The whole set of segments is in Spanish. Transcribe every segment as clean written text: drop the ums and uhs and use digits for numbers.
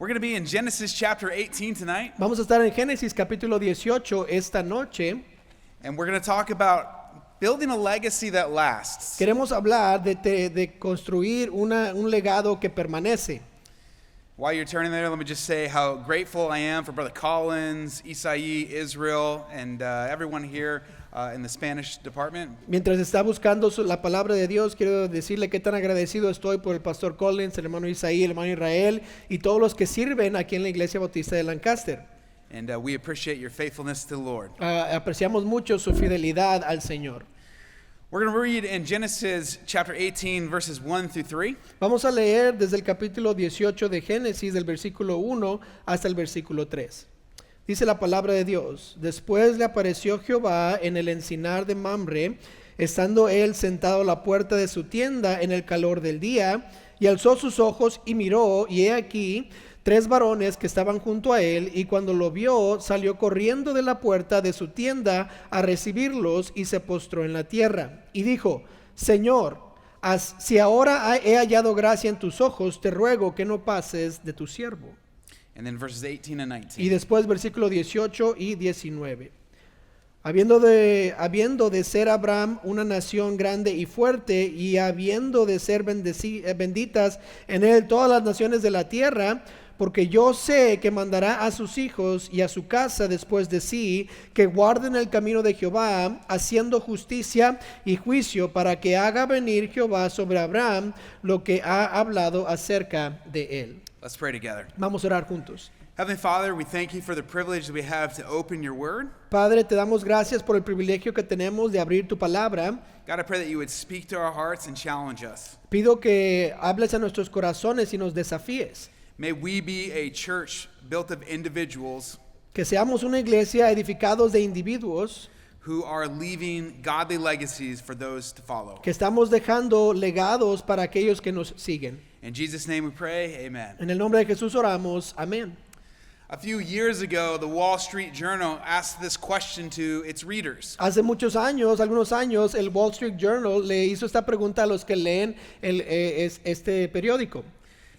We're going to be in Genesis chapter 18 tonight, Vamos a estar en Génesis capítulo 18 esta noche. and we're going to talk about building a legacy that lasts. Queremos hablar de construir un legado que permanece. While you're turning there, let me just say how grateful I am for Brother Collins, Isai, Israel, and everyone here in the Spanish department. Mientras está buscando la palabra de Dios, quiero decirle qué tan agradecido estoy por el pastor Collins, el hermano Isaí, el hermano Israel y todos los que sirven aquí en la Iglesia Bautista de Lancaster. And we appreciate your faithfulness to the Lord. Apreciamos mucho su fidelidad al Señor. We're going to read in Genesis chapter 18, verses 1 through 3. Vamos a leer desde el capítulo 18 de Génesis, del versículo 1 hasta el versículo 3. Dice la palabra de Dios: Después le apareció Jehová en el encinar de Mamre, estando él sentado a la puerta de su tienda en el calor del día, y alzó sus ojos y miró, y he aquí 3 varones que estaban junto a él, y cuando lo vio, salió corriendo de la puerta de su tienda a recibirlos, y se postró en la tierra, y dijo: Señor, si ahora he hallado gracia en tus ojos, te ruego que no pases de tu siervo. And then verses 18 and 19. Y después versículo 18 y 19. Habiendo de ser Abraham una nación grande y fuerte, y habiendo de ser benditas en él todas las naciones de la tierra, porque yo sé que mandará a sus hijos y a su casa después de sí, que guarden el camino de Jehová, haciendo justicia y juicio, para que haga venir Jehová sobre Abraham lo que ha hablado acerca de él. Let's pray together. Vamos a orar juntos. Heavenly Father, we thank you for the privilege that we have to open your word. Padre, te damos gracias por el privilegio que tenemos de abrir tu palabra. God, I pray that you would speak to our hearts and challenge us. Pido que hables a nuestros corazones y nos desafíes. May we be a church built of individuals Que seamos una iglesia edificados de individuos who are leaving godly legacies for those to follow. que estamos dejando legados para aquellos que nos siguen. In Jesus' name we pray, amen. En el nombre de Jesús oramos. Amén. A few years ago, the Wall Street Journal asked this question to its readers. Hace algunos años, el Wall Street Journal le hizo esta pregunta a los que leen este periódico.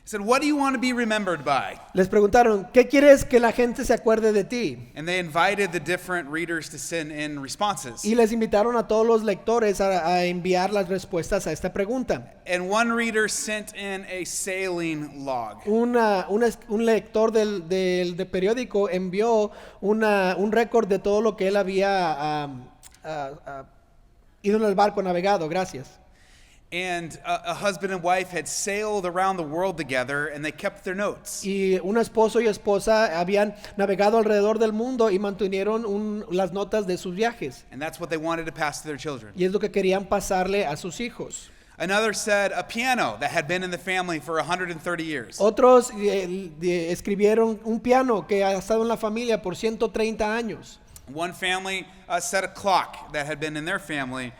It said, what do you want to be remembered by? Les preguntaron, ¿qué quieres que la gente se acuerde de ti? And they invited the different readers to send in responses. Y les invitaron a todos los lectores a enviar las respuestas a esta pregunta. And one reader sent in a sailing log. Un lector del periódico envió un récord de todo lo que él había ido en el barco navegado. Gracias. And a husband and wife had sailed around the world together, and they kept their notes. Y un esposo y esposa habían navegado alrededor del mundo y mantuvieron las notas de sus viajes. And that's what they wanted to pass to their children. Y es lo que querían pasarle a sus hijos. Another said a piano that had been in the family for 130 years. Otros escribieron un piano que ha estado en la familia por 130 años. One family said a clock that had been in their family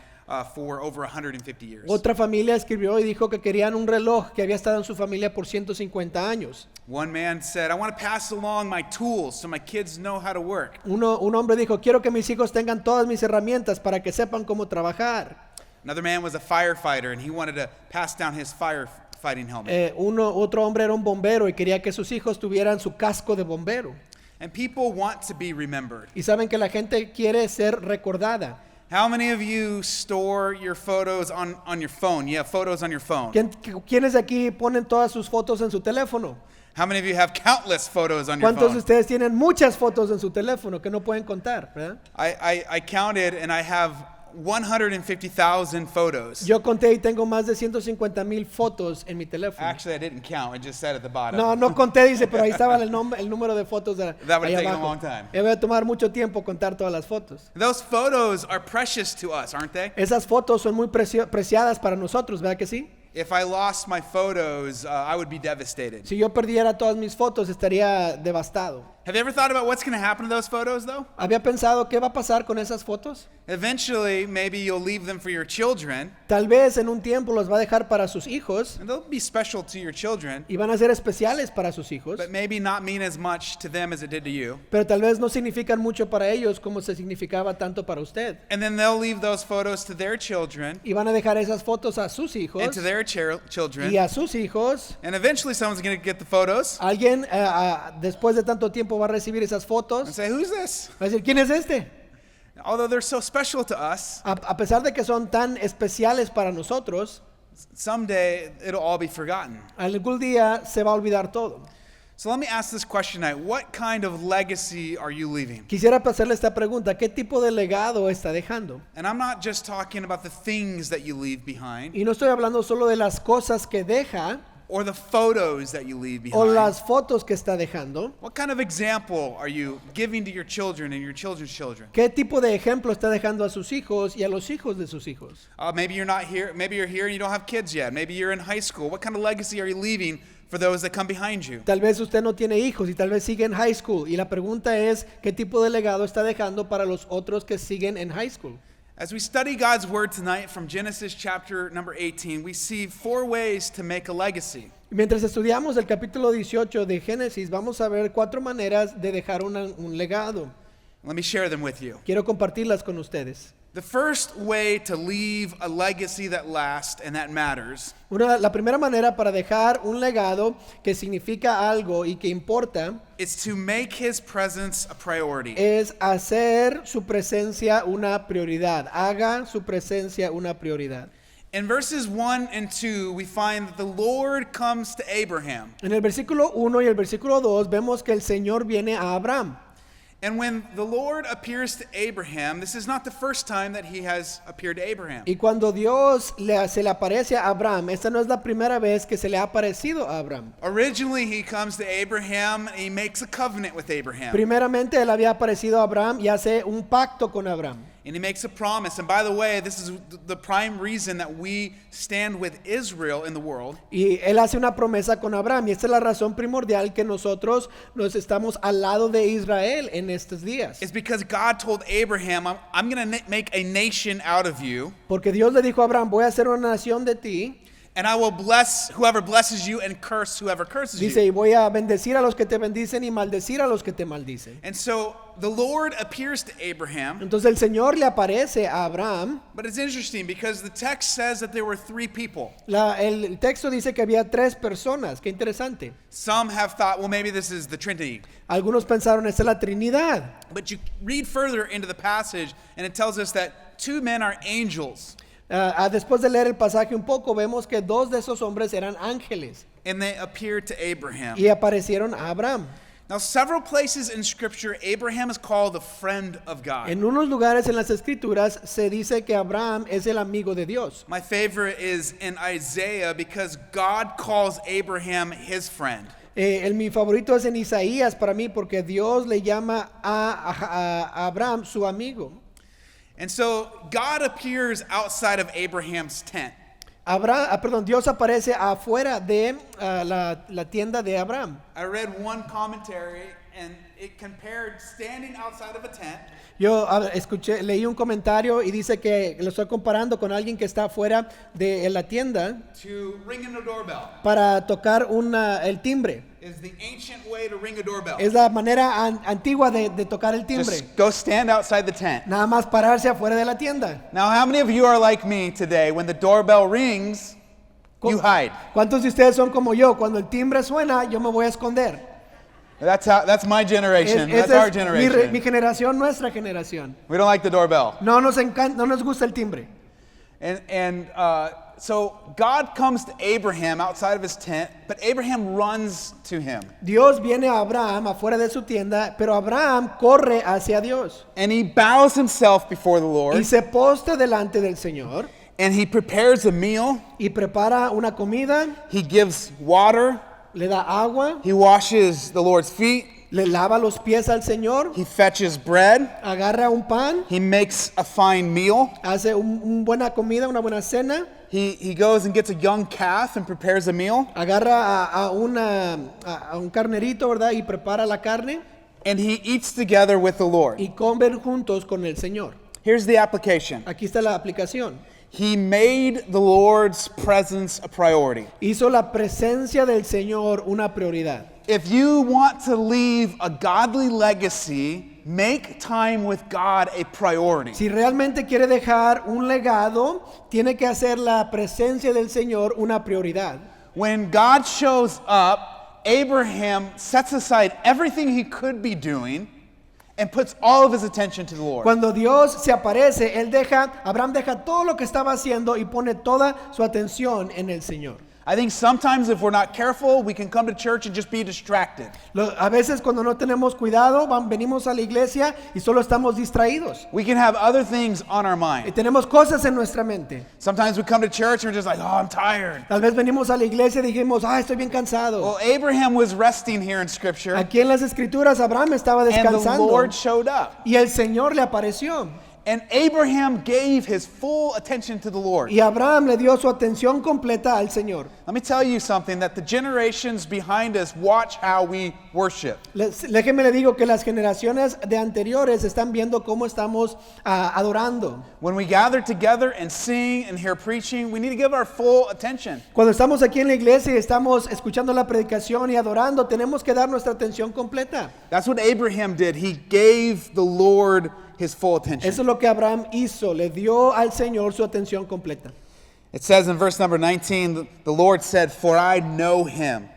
for over 150 years. Otra familia escribió y dijo que querían un reloj que había estado en su familia por 150 años. One man said, I want to pass along my tools so my kids know how to work. Un hombre dijo, quiero que mis hijos tengan todas mis herramientas para que sepan cómo trabajar. Another man was a firefighter, and he wanted to pass down his firefighting helmet. Otro hombre era un bombero y quería que sus hijos tuvieran su casco de bombero. And people want to be remembered. Y saben que la gente quiere ser recordada. How many of you store your photos on your phone? You have photos on your phone. ¿Quiénes de aquí ponen todas sus fotos en su teléfono? How many of you have countless photos on your ¿Cuántos de phone? ustedes tienen muchas fotos en su teléfono que no pueden contar, ¿verdad? I counted, and I have 150,000 photos. Yo conté y tengo más de 150,000 fotos en mi teléfono. Actually, I didn't count. It just said at the bottom. No conté, dice, pero ahí estaba el número de fotos That would ahí take a abajo. long time. Voy a tomar mucho tiempo contar todas las fotos. Those photos are precious to us, aren't they? Esas fotos son muy preciadas para nosotros, ¿verdad que sí? If I lost my photos, I would be devastated. Si yo perdiera todas mis fotos, estaría devastado. Have you ever thought about what's going to happen to those photos, though? ¿Había pensado qué va a pasar con esas fotos? Eventually, maybe you'll leave them for your children, Tal vez en un tiempo los va a dejar para sus hijos and they'll be special to your children, y van a ser especiales para sus hijos, but maybe not mean as much to them as it did to you. pero tal vez no significan mucho para ellos como se significaba tanto para usted. And then they'll leave those photos to their children Y van a dejar esas fotos a sus and hijos to their children. y a sus hijos. And eventually someone's going to get the photos Alguien después de tanto tiempo va a recibir esas and fotos. say, who's this? Va a decir, ¿quién es este? Although they're so special to us, A pesar de que son tan especiales para nosotros, someday it'll all be forgotten. algún día se va a olvidar todo. So let me ask this question tonight. What kind of legacy are you leaving? Quisiera hacerle esta pregunta, ¿qué tipo de legado está dejando? And I'm not just talking about the things that you leave behind Y no estoy hablando solo de las cosas que deja or the photos that you leave o behind. las fotos que está dejando. What kind of example are you giving to your children and your children's children? ¿Qué tipo de ejemplo está dejando a sus hijos y a los hijos de sus hijos? Maybe you're not here. Maybe you're here and you don't have kids yet. Maybe you're in high school. What kind of legacy are you leaving for those that come behind you? Tal vez usted no tiene hijos y tal vez sigue en high school. Y la pregunta es, ¿qué tipo de legado está dejando para los otros que siguen en high school? As we study God's word tonight from Genesis chapter number 18, we see 4 ways to make a legacy. Mientras estudiamos el capítulo 18 de Génesis, vamos a ver 4 maneras de dejar un legado. Let me share them with you. Quiero compartirlas con ustedes. The first way to leave a legacy that lasts and that matters La primera manera para dejar un legado que significa algo y que importa is to make his presence a priority. es hacer su presencia una prioridad. Haga su presencia una prioridad. In verses 1 and 2, we find that the Lord comes to Abraham. En el versículo 1 y el versículo 2 vemos que el Señor viene a Abraham. And when the Lord appears to Abraham, this is not the first time that he has appeared to Abraham. Y cuando Dios se le aparece a Abraham, esta no es la primera vez que se le ha aparecido a Abraham. Originally, he comes to Abraham and he makes a covenant with Abraham. Primeramente él había aparecido a Abraham y hace un pacto con Abraham. And he makes a promise. And by the way, this is the prime reason that we stand with Israel in the world. Y él hace una promesa con Abraham y esta es la razón primordial que nosotros nos estamos al lado de Israel en estos días. It's because God told Abraham, I'm going to make a nation out of you, Porque Dios le dijo a Abraham, voy a hacer una nación de ti. and I will bless whoever blesses you and curse whoever curses Dice, you. y voy a bendecir a los que te bendicen y maldecir a los que te maldicen. And so the Lord appears to Abraham, Entonces el Señor le aparece a Abraham. but it's interesting because the text says that there were 3 people. El texto dice que había 3 personas. Qué interesante. Some have thought, well, maybe this is the Trinity. Algunos pensaron, esta es la Trinidad. But you read further into the passage, and it tells us that 2 men are angels, Después de leer el pasaje un poco, vemos que 2 de esos hombres eran ángeles and they appeared to Abraham. y aparecieron a Abraham. Now, several places in Scripture, Abraham is called a friend of God. En unos lugares en las escrituras se dice que Abraham es el amigo de Dios. My favorite is in Isaiah because God calls Abraham his friend. Mi favorito es en Isaías para mí porque Dios le llama a Abraham su amigo. And so God appears outside of Abraham's tent. Dios aparece afuera de la tienda de Abraham. I read one commentary and it compared standing outside of a tent Yo leí un comentario y dice que lo estoy comparando con alguien que está afuera de la tienda to ringing a doorbell. para tocar el timbre. Is the ancient way to ring a doorbell. Es la manera antigua de tocar el timbre. Just go stand outside the tent. Nada más pararse afuera de la tienda. Now, how many of you are like me today? When the doorbell rings, you hide. ¿Cuántos de ustedes son como yo? Cuando el timbre suena, yo me voy a esconder. That's my generation. That's Esa our es generation. mi generación, nuestra generación. We don't like the doorbell. No nos gusta el timbre. So God comes to Abraham outside of his tent, but Abraham runs to him. Dios viene a Abraham afuera de su tienda, pero Abraham corre hacia Dios. And he bows himself before the Y Lord, se posta delante del Señor and he prepares a meal. y prepara una comida, He gives water. le da agua, He washes the Lord's feet. le lava los pies al Señor, He fetches bread. agarra un pan, He makes a fine meal. hace una buena comida, una buena cena, He goes and gets a young calf and prepares a meal. agarra a un carnerito, ¿verdad? Y prepara la carne. and he eats together with the Lord. y comen juntos con el Señor. Here's the application. Aquí está la aplicación. He made the Lord's presence a priority. Hizo la presencia del Señor una prioridad. If you want to leave a godly legacy, make time with God a priority. Si realmente quiere dejar un legado, tiene que hacer la presencia del Señor una prioridad. When God shows up, Abraham sets aside everything he could be doing and puts all of his attention to the Lord. Cuando Dios se aparece, Abraham deja todo lo que estaba haciendo y pone toda su atención en el Señor. I think sometimes if we're not careful, we can come to church and just be distracted. A veces cuando no tenemos cuidado, venimos a la iglesia y solo estamos distraídos. We can have other things on our Y mind. tenemos cosas en nuestra mente. Sometimes we come to church and we're just like, oh, I'm tired. Tal vez venimos a la iglesia y dijimos, estoy bien cansado. Well, Abraham was resting here in Scripture, Aquí en las escrituras Abraham estaba and the descansando Lord showed up. y el Señor le apareció. And Abraham gave his full attention to the Lord. Y Abraham le dio su atención completa al Señor. Let me tell you something, that the generations behind us watch how we worship. Déjeme le digo que las generaciones de anteriores están viendo cómo estamos adorando. When we gather together and sing and hear preaching, we need to give our full attention. Cuando estamos aquí en la iglesia y estamos escuchando la predicación y adorando, tenemos que dar nuestra atención completa. That's what Abraham did. He gave the Lord his full Eso attention. es lo que Abraham hizo, le dio al Señor su atención completa. It says in verse number 19, the Lord said, "For I know him."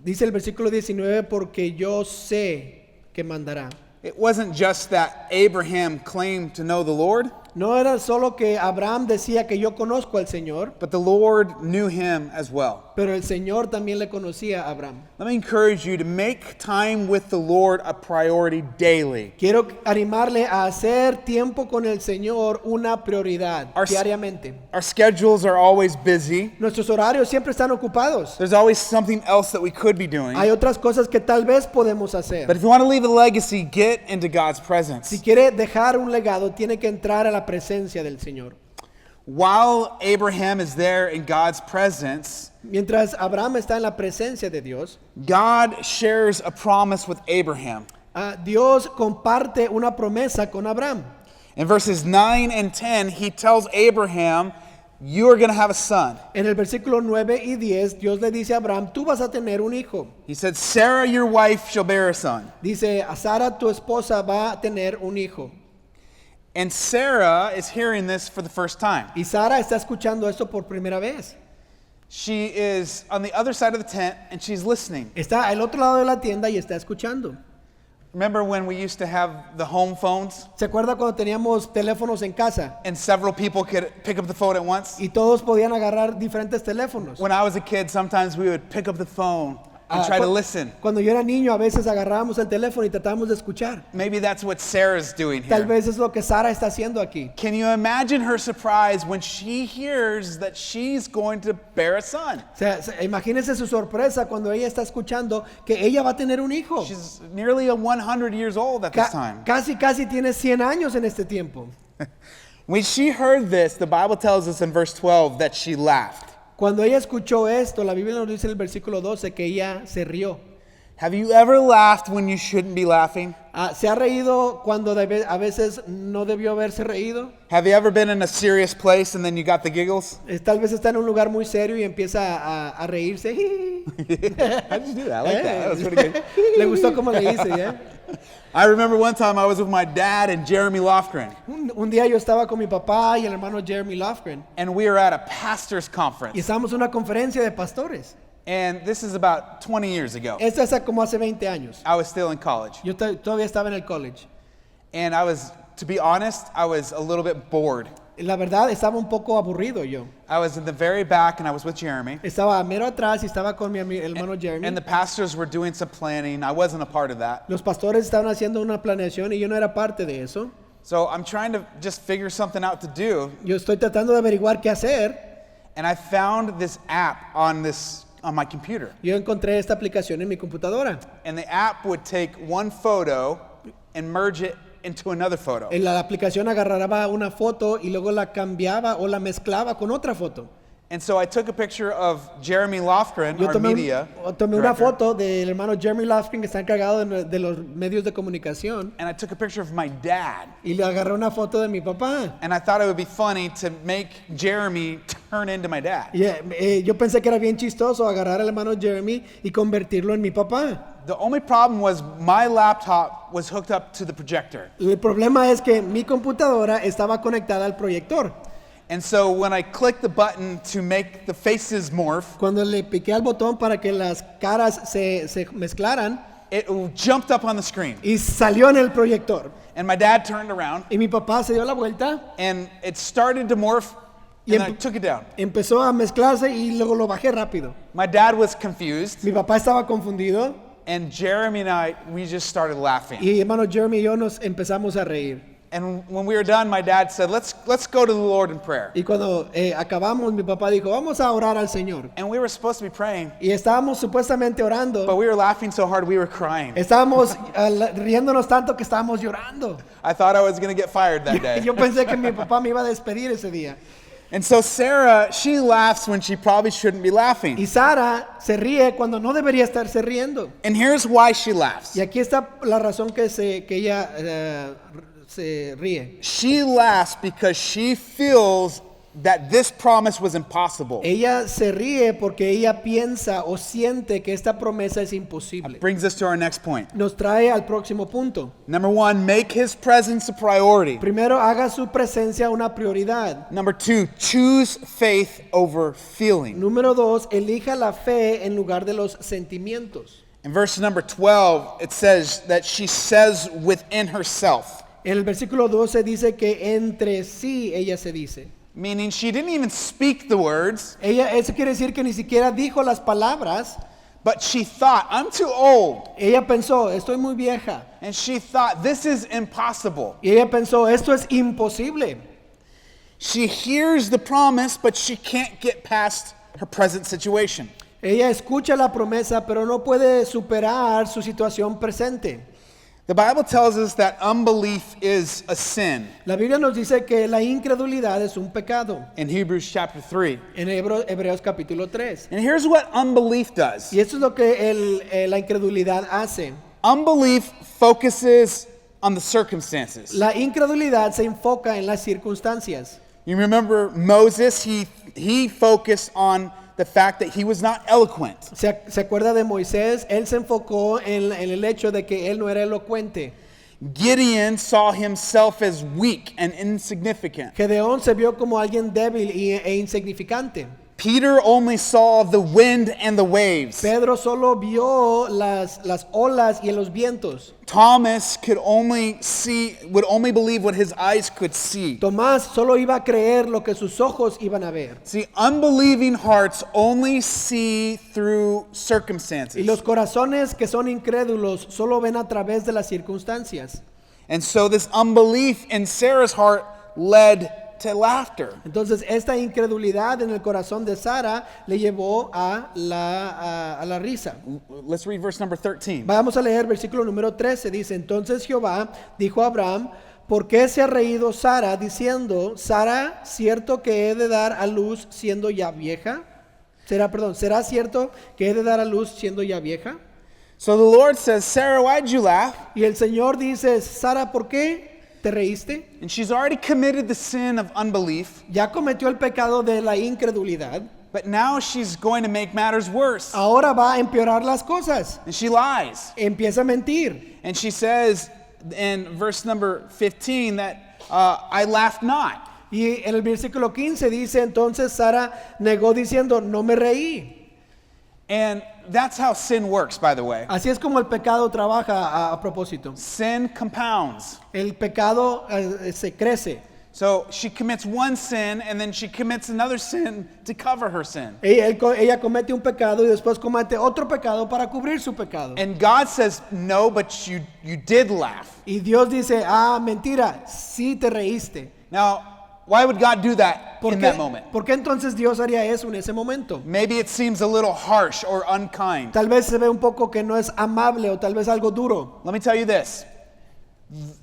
Dice el versículo 19, porque yo sé que mandará. It wasn't just that Abraham claimed to know the Lord, No era solo que Abraham decía que yo conozco al Señor, but the Lord knew him as well. pero el Señor también le conocía a Abraham. Let me encourage you to make time with the Lord a priority daily. Quiero animarle a hacer tiempo con el Señor una prioridad diariamente. Our schedules are always busy. Nuestros horarios siempre están ocupados. There's always something else that we could be doing. Hay otras cosas que tal vez podemos hacer. But if you want to leave a legacy, get into God's presence. Si quiere dejar un legado, tiene que entrar a la presencia del Señor. While Abraham is there in God's presence, Mientras Abraham está en la presencia de Dios, God shares a promise with Abraham. Dios comparte una promesa con Abraham. In verses 9 and 10, he tells Abraham, you are going to have a son. En el versículo 9 y 10, Dios le dice a Abraham, tú vas a tener un hijo. He said, Sarah, your wife, shall bear a son. Dice, a Sara, tu esposa, va a tener un hijo. And Sarah is hearing this for the first time. Y Sara está escuchando esto por primera vez. She is on the other side of the tent and she's listening. Está al otro lado de la tienda y está escuchando. Remember when we used to have the home phones ¿Se acuerda cuando teníamos teléfonos en casa and several people could pick up the phone at once? y todos podían agarrar diferentes teléfonos? When I was a kid, sometimes we would pick up the phone and try to listen. Cuando yo era niño, a veces agarrábamos el teléfono y tratábamos de escuchar. Maybe that's what Sarah's doing Tal here. vez es lo que Sara está haciendo aquí. Can you imagine her surprise when she hears that she's going to bear a son? O sea, imagínese su sorpresa cuando ella está escuchando que ella va a tener un hijo. She's nearly 100 years old at this time. Casi tiene 100 años en este tiempo. When she heard this, the Bible tells us in verse 12 that she laughed. Cuando ella escuchó esto, la Biblia nos dice en el versículo 12 que ella se rió. Have you ever laughed when you shouldn't be laughing? ¿Se ha reído cuando a veces no debió haberse reído? Have you ever been in a serious place and then you got the giggles? Tal vez está en un lugar muy serio y empieza a reírse. How'd you do that? I like that. That was pretty good. Le gustó como le hice, ¿ya? I remember one time I was with my dad and Jeremy Lofgren, Un día yo estaba con mi papá y el hermano Jeremy Lofgren and we were at a pastor's y conference. estábamos en una conferencia de pastores. And this is about 20 years ago. Esta es como hace 20 años. I was still in college. Yo todavía estaba en el college. And to be honest, I was a little bit bored. La verdad, estaba un poco aburrido yo. I was in the very back and I was with Jeremy. Estaba mero atrás y estaba con mi hermano Jeremy. And the pastors were doing some planning. I wasn't a part of that. Los pastores estaban haciendo una planeación y yo no era parte de eso. So I'm trying to just figure something out to do. Yo estoy tratando de averiguar qué hacer. And I found this app on my computer. Yo encontré esta aplicación en mi computadora. And the app would take one photo and merge it into another photo. En la aplicación agarraba una foto y luego la cambiaba o la mezclaba con otra foto. And so I took a picture of Jeremy Lofgren, Yo our tomé, media tomé una director, foto del hermano Jeremy Lofgren, que está encargado de los medios de comunicación, and I took a picture of my dad. y le agarré una foto de mi papá. And I thought it would be funny to make Jeremy turn into my dad. Y, yo pensé que era bien chistoso agarrar al hermano Jeremy y convertirlo en mi papá. The only problem was my laptop was hooked up to the projector. El problema es que mi computadora estaba conectada al proyector. And so when I clicked the button to make the faces morph, Cuando le piqué al botón para que las caras se mezclaran, it jumped up on the screen. y salió en el proyector. And my dad turned around Y mi papá se dio la vuelta, and it started to morph Y and I took it down. empezó a mezclarse y luego lo bajé rápido. My dad was confused Mi papá estaba confundido and Jeremy and we just started laughing. y hermano Jeremy y yo nos empezamos a reír. And when we were done, my dad said, let's go to the Lord in prayer. Y cuando acabamos, mi papá dijo, vamos a orar al Señor. And we were supposed to be praying, Y estábamos supuestamente orando. but we were laughing so hard we were crying. Estábamos riéndonos tanto que estábamos llorando. I thought I was going to get fired that day. Yo pensé que mi papá me iba a despedir ese día. And so Sarah, she laughs when she probably shouldn't be laughing. Y Sara se ríe cuando no debería estarse riendo. And here's why she laughs. Y aquí está la razón que ella se ríe. She laughs because she feels that this promise was impossible. Ella se ríe porque ella piensa o siente que esta promesa es imposible. Brings us to our next point. Nos trae al próximo punto. Number one, make his presence a priority. Primero, haga su presencia una prioridad. Number two, choose faith over feeling. Número 2, elija la fe en lugar de los sentimientos. In verse number 12, it says that she says within herself, En el versículo 12 dice que entre sí ella se dice. meaning she didn't even speak the words, Eso quiere decir que ni siquiera dijo las palabras. but she thought, I'm too old. Ella pensó, estoy muy vieja. And she thought, this is impossible. Y ella pensó, esto es imposible. She hears the promise, but she can't get past her present situation. Ella escucha la promesa, pero no puede superar su situación presente. The Bible tells us that unbelief is a sin La Biblia nos dice que la incredulidad es un pecado. in Hebrews chapter 3. En Hebreos capítulo 3. And here's what unbelief does. Y esto es lo que la incredulidad hace. Unbelief focuses on the circumstances. La incredulidad se enfoca en las circunstancias. You remember Moses, he focused on the fact that he was not eloquent. ¿Se acuerda de Moisés? Él se enfocó en el hecho de que él no era elocuente. Gideon saw himself as weak and insignificant. Gedeón se vio como alguien débil e insignificante. Peter only saw the wind and the waves. Pedro solo vio las olas y los vientos. Thomas would only believe what his eyes could see. Tomás solo iba a creer lo que sus ojos iban a ver. See, unbelieving hearts only see through Y circumstances. los corazones que son incrédulos solo ven a través de las circunstancias. And so this unbelief in Sarah's heart led to laughter. Entonces esta incredulidad en el corazón de Sara le llevó a la risa. Let's read verse number 13. Vamos a leer versículo número 13. Dice, entonces Jehová dijo a Abraham, ¿por qué se ha reído Sara diciendo, Sara, cierto que he de dar a luz siendo ya vieja? ¿Será cierto que he de dar a luz siendo ya vieja? So the Lord says, Sarah, why'd you laugh? Y el Señor dice, Sara, ¿por qué te reíste? And she's already committed the sin of unbelief, Ya cometió el pecado de la incredulidad. but now she's going to make matters worse. Ahora va a empeorar las cosas. And she lies. Empieza a mentir. And she says in verse number 15 that I laughed not. Y en el versículo 15 dice, entonces Sara negó diciendo, no me reí. And that's how sin works, by the way. Así es como el pecado trabaja a propósito. Sin compounds. El pecado se crece. So she commits one sin and then she commits another sin to cover her sin. Ella comete un pecado y después comete otro pecado para cubrir su pecado. And God says, no, but you did laugh. Y Dios dice, mentira, sí te reíste. Now, why would God do that in that moment? ¿Por qué entonces Dios haría eso en ese momento? Maybe it seems a little harsh or unkind. Tal vez se ve un poco que no es amable o tal vez algo duro. Let me tell you this.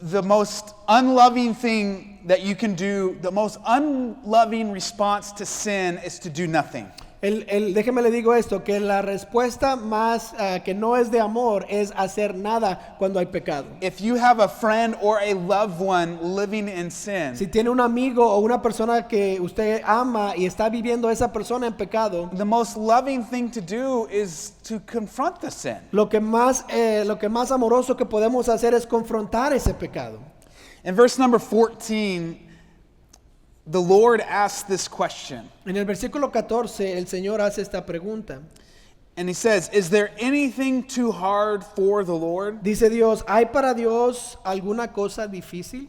The most unloving thing that you can do, the most unloving response to sin is to do nothing. Déjeme le digo esto, que la respuesta más que no es de amor es hacer nada cuando hay pecado. If you have a friend or a loved one living in sin, Si tiene un amigo o una persona que usted ama y está viviendo esa persona en pecado, the most loving thing to do is to confront the sin. lo que más amoroso que podemos hacer es confrontar ese pecado. In verse number 14, the Lord asks this question. En el versículo 14 el Señor hace esta pregunta. And he says, is there anything too hard for the Lord? Dice Dios, ¿hay para Dios alguna cosa difícil?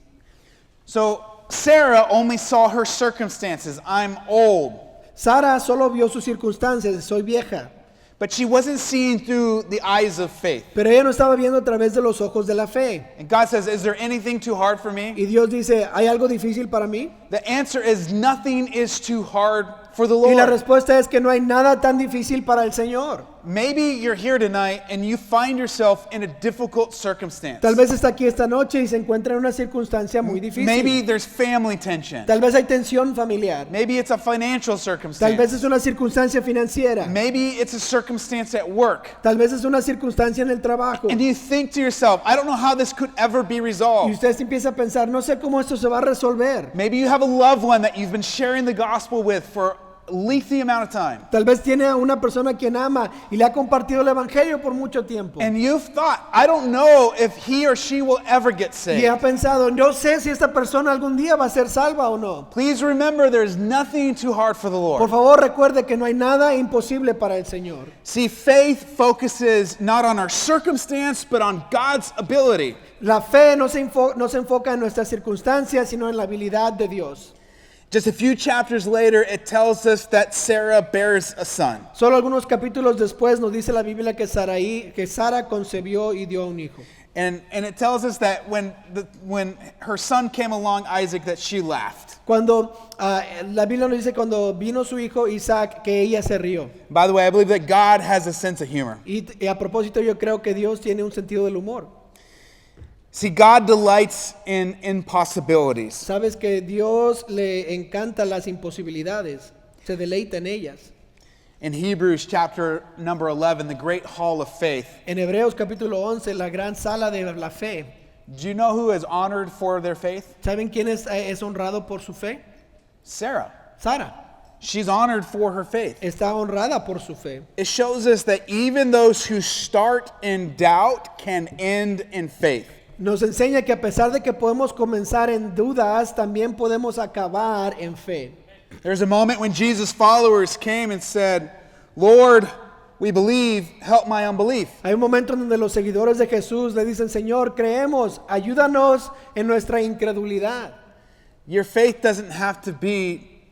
So Sarah only saw her circumstances. I'm old. Sara solo vio sus circunstancias, soy vieja. But she wasn't seeing through the eyes of faith. Pero ella no estaba viendo a través de los ojos de la fe. And God says, is there anything too hard for me? Y Dios dice, ¿hay algo difícil para mí? The answer is nothing is too hard for the Y la Lord. respuesta es que no hay nada tan difícil para el Señor. Maybe you're here tonight and you find yourself in a difficult circumstance. Tal vez está aquí esta noche y se encuentra en una circunstancia muy difícil. Maybe there's family tension. Tal vez hay tensión familiar. Maybe it's a financial Tal circumstance. vez es una circunstancia financiera. Maybe it's a circumstance at work. Tal vez es una circunstancia en el trabajo. And you think to yourself, I don't know how this could ever be Y resolved. usted se empieza a pensar, no sé cómo esto se va a resolver. Maybe you have a loved one that you've been sharing the gospel with for a lengthy amount of time. Tal vez tiene a una persona a quien ama y le ha compartido el evangelio por mucho tiempo. And you've thought, I don't know if he or she will ever get Y ha saved. pensado, no sé si esta persona algún día va a ser salva o no. Please remember, there's nothing too hard for the Por Lord. favor, recuerde que no hay nada imposible para el Señor. See, faith focuses not on our circumstance, but on God's ability. La fe no se enfoca en nuestras circunstancias, sino en la habilidad de Dios. Just a few chapters later, it tells us that Sarah bears a son. Solo algunos capítulos después nos dice la Biblia que Sara concebió y dio un hijo. And it tells us that when her son came along, Isaac, that she laughed. Cuando la Biblia nos dice cuando vino su hijo Isaac que ella se rió. By the way, I believe that God has a sense of humor. Y a propósito yo creo que Dios tiene un sentido del humor. See, God delights in impossibilities. Sabes que Dios le encanta las imposibilidades, se deleita en ellas. In Hebrews chapter number 11, the great hall of faith, En Hebreos capítulo 11, la gran sala de la fe. do you know who is honored for their faith? ¿Saben quién es honrado por su fe? Sarah. Sara. She's honored for her faith. Está honrada por su fe. It shows us that even those who start in doubt can end in faith. Nos enseña que a pesar de que podemos comenzar en dudas, también podemos acabar en fe. There's a moment when Jesus' followers came and said, Lord, we believe, help my unbelief. Hay un momento en donde los seguidores de Jesús le dicen, Señor, creemos, ayúdanos en nuestra incredulidad. Your faith doesn't have to be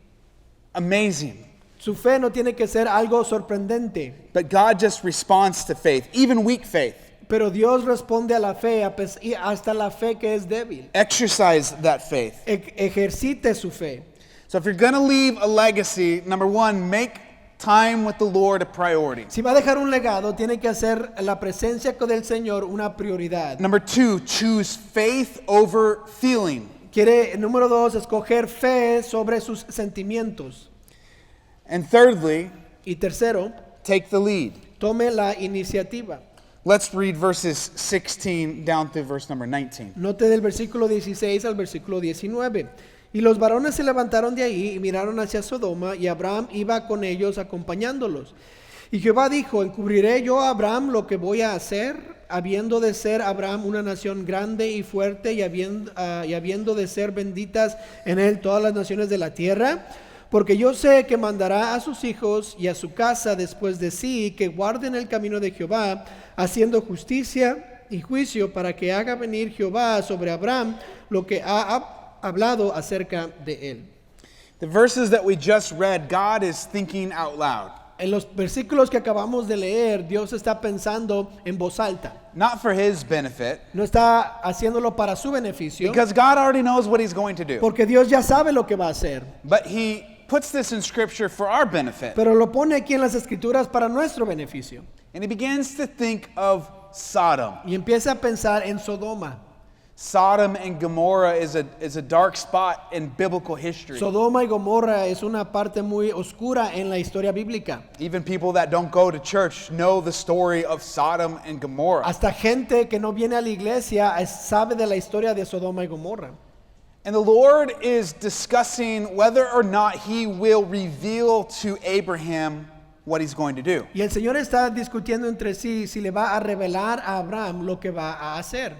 amazing, Su fe no tiene que ser algo sorprendente, but God just responds to faith, even weak faith. pero Dios responde a la fe, y hasta la fe que es débil. Exercise that faith. Ejercite su fe. So if you're going to leave a legacy, number one, make time with the Lord a priority. Si va a dejar un legado, tiene que hacer la presencia del Señor una prioridad. Number two, choose faith over feeling. Número 2, escoger fe sobre sus sentimientos. And thirdly, Y tercero, take the lead. tome la iniciativa. Let's read verses 16 down through verse number 19. Note del versículo 16 al versículo 19. Y los varones se levantaron de ahí y miraron hacia Sodoma, y Abraham iba con ellos acompañándolos. Y Jehová dijo, ¿encubriré yo a Abraham lo que voy a hacer, habiendo de ser Abraham una nación grande y fuerte, y habiendo de ser benditas en él todas las naciones de la tierra? Porque yo sé que mandará a sus hijos y a su casa después de sí, que guarden el camino de Jehová, haciendo justicia y juicio, para que haga venir Jehová sobre Abraham lo que ha hablado acerca de él. The verses that we just read, God is thinking out loud. En los versículos que acabamos de leer, Dios está pensando en voz alta. Not for his benefit, No está haciéndolo para su beneficio, because God already knows what he's going to do. porque Dios ya sabe lo que va a hacer. But he puts this in scripture for our benefit. Pero lo pone aquí en las escrituras para nuestro beneficio. And he begins to think of Sodom. Y empieza a pensar en Sodoma. Sodom and Gomorrah is a dark spot in biblical history. Sodoma y Gomorra es una parte muy oscura en la historia bíblica. Even people that don't go to church know the story of Sodom and Gomorrah. Hasta gente que no viene a la iglesia sabe de la historia de Sodoma y Gomorra. And the Lord is discussing whether or not he will reveal to Abraham what he's going to do. Y el Señor está discutiendo entre sí si le va a revelar a Abraham lo que va a hacer.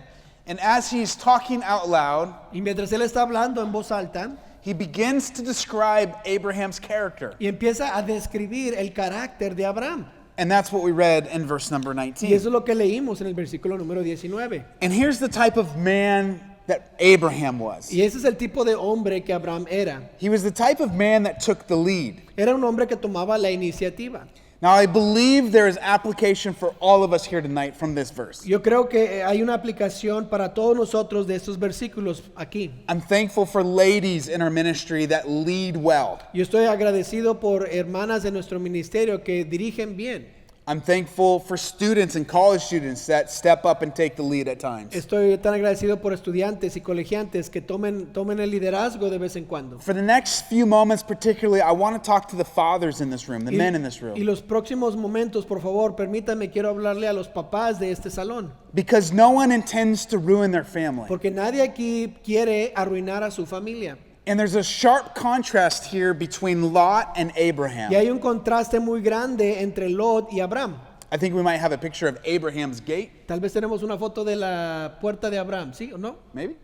And as he's talking out loud, Y mientras él está hablando en voz alta, he begins to describe Abraham's character. y empieza a describir el carácter de Abraham. And that's what we read in verse number Y 19. eso es lo que leímos en el versículo número 19. And here's the type of man that Abraham was. Y ese es el tipo de hombre que Abraham era. He was the type of man that took the lead. Era un hombre que tomaba la iniciativa. Now, I believe there is application for all of us here tonight from this verse. Yo creo que hay una aplicación para todos nosotros de estos versículos aquí. I'm thankful for ladies in our ministry that lead well. Yo estoy agradecido por hermanas de nuestro ministerio que dirigen bien. I'm thankful for students and college students that step up and take the lead at times. Estoy tan agradecido por estudiantes y colegiantes que tomen el liderazgo de vez en cuando. For the next few moments particularly, I want to talk to the fathers in this room, the men in this Y room. los próximos momentos, por favor, permítanme, quiero hablarle a los papás de este salón. Because no one intends to ruin their family. Porque nadie aquí quiere arruinar a su familia. And there's a sharp contrast here between Lot and Abraham. Y hay un contraste muy grande entre Lot y Abraham. I think we might have a picture of Abraham's gate, Tal vez tenemos una foto de la puerta de Abraham, ¿sí o no? maybe?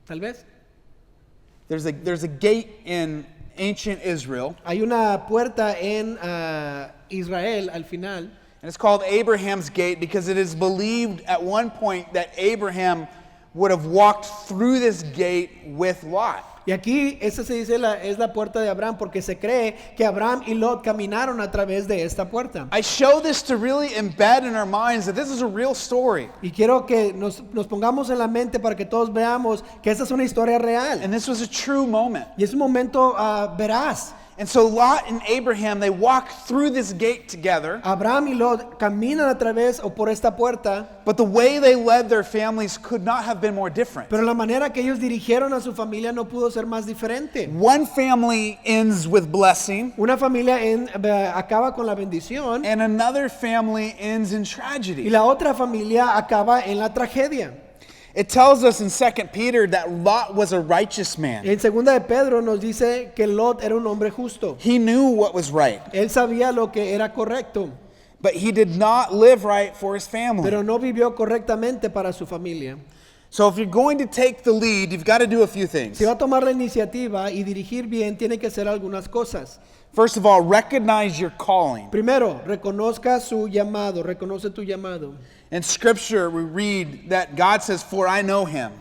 Tal vez. There's a gate in ancient Israel, Hay una puerta en Israel al final. and it's called Abraham's gate because it is believed at one point that Abraham would have walked through this gate with Lot. Y aquí, esa se dice es la puerta de Abraham porque se cree que Abraham y Lot caminaron a través de esta puerta. I show this to really embed in our minds that this is a real story. Y quiero que nos pongamos en la mente para que todos veamos que esta es una historia real. And this was a true moment. Y es un momento veraz. And so Lot and Abraham, they walk through this gate together, Abraham y Lot caminan a través o por esta puerta, but the way they led their families could not have been more different. pero la manera que ellos dirigieron a su familia no pudo ser más diferente. One family ends with blessing, Una familia acaba con la bendición and another family ends in y tragedy. la otra familia acaba en la tragedia. It tells us in 2 Peter that Lot was a righteous man. En segunda de Pedro nos dice que Lot era un hombre justo. He knew what was right, Él sabía lo que era correcto, but he did not live right for his family. pero no vivió correctamente para su familia. So if you're going to take the lead, you've got to do a few things. Si va a tomar la iniciativa y dirigir bien, tiene que hacer algunas cosas. First of all, recognize your calling. Primero, reconozca su llamado, reconoce tu llamado. In Scripture, we read that God says, "For I know him."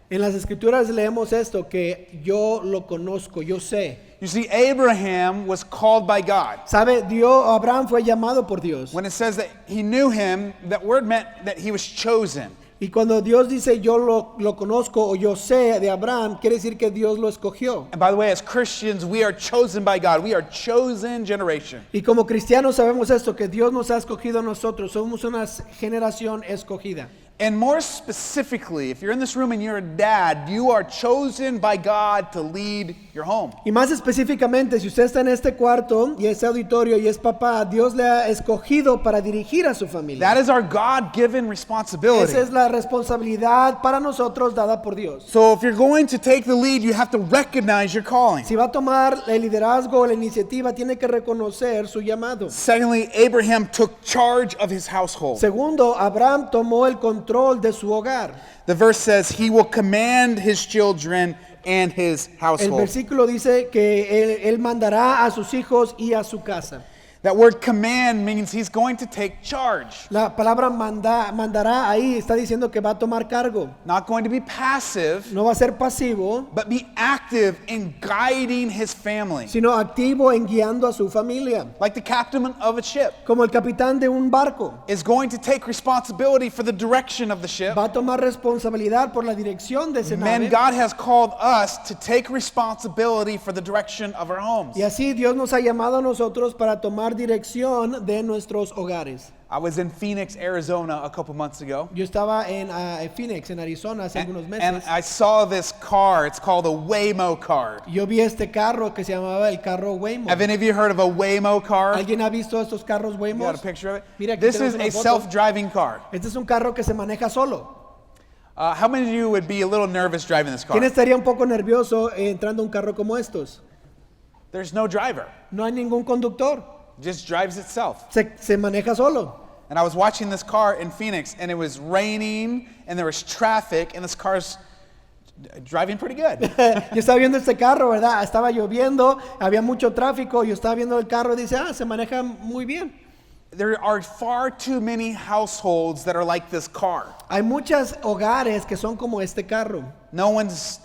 En las escrituras leemos esto, que yo lo conozco, yo sé. You see, Abraham was called by God. ¿Sabe? Abraham fue llamado por Dios. When it says that he knew him, that word meant that he was chosen. Y cuando Dios dice yo lo conozco o yo sé de Abraham, quiere decir que Dios lo escogió. And by the way, as Christians, we are chosen by God. We are chosen generation. Y como cristianos sabemos esto, que Dios nos ha escogido a nosotros, somos una generación escogida. And more specifically, if you're in this room and you're a dad, you are chosen by God to lead your home. Y más específicamente, si usted está en este cuarto y este auditorio y es papá, Dios le ha escogido para dirigir a su familia. That is our God-given responsibility. Esa es la responsabilidad para nosotros dada por Dios. So if you're going to take the lead, you have to recognize your calling. Si va a tomar el liderazgo o la iniciativa, tiene que reconocer su llamado. Secondly, Abraham took charge of his household. Segundo, Abraham tomó el control de su hogar. The verse says he will command his children and his El household. versículo dice que él mandará a sus hijos y a su casa. That word command means he's going to take charge. La palabra mandará ahí está diciendo que va a tomar cargo. Not going to be passive, No va a ser pasivo, but be active in guiding his family. sino activo en guiando a su familia. Like the captain of a ship Como el capitán de un barco. is going to take responsibility for the direction of the ship. Va a tomar responsabilidad por la dirección de ese Man, nave. God has called us to take responsibility for the direction of our homes. Y así Dios nos ha llamado a nosotros para tomar tomar dirección de nuestros hogares. I was in Phoenix, Arizona a couple months ago. Yo estaba en Phoenix, en Arizona, hace algunos And meses. I saw this car. It's called a Waymo car. Yo vi este carro que se llamaba el carro Waymo. Have any of you heard of a Waymo car? ¿Alguien ha visto estos carros You Waymo? got a picture of it? Mira, aquí This tenemos is una a foto. self-driving car. Este es un carro que se maneja solo. How many of you would be a little nervous driving this ¿Quién car? estaría un poco nervioso entrando a un carro como estos? There's no driver. No hay ningún conductor. It just drives itself. Se maneja solo. And I was watching this car in Phoenix, and it was raining, and there was traffic, and this car's driving pretty good. Yo estaba viendo este carro, ¿verdad? Estaba lloviendo, había mucho tráfico. Yo estaba viendo el carro y dice, se maneja muy bien. There are far too many households that are like this car. Hay muchos hogares que son como este carro. No one's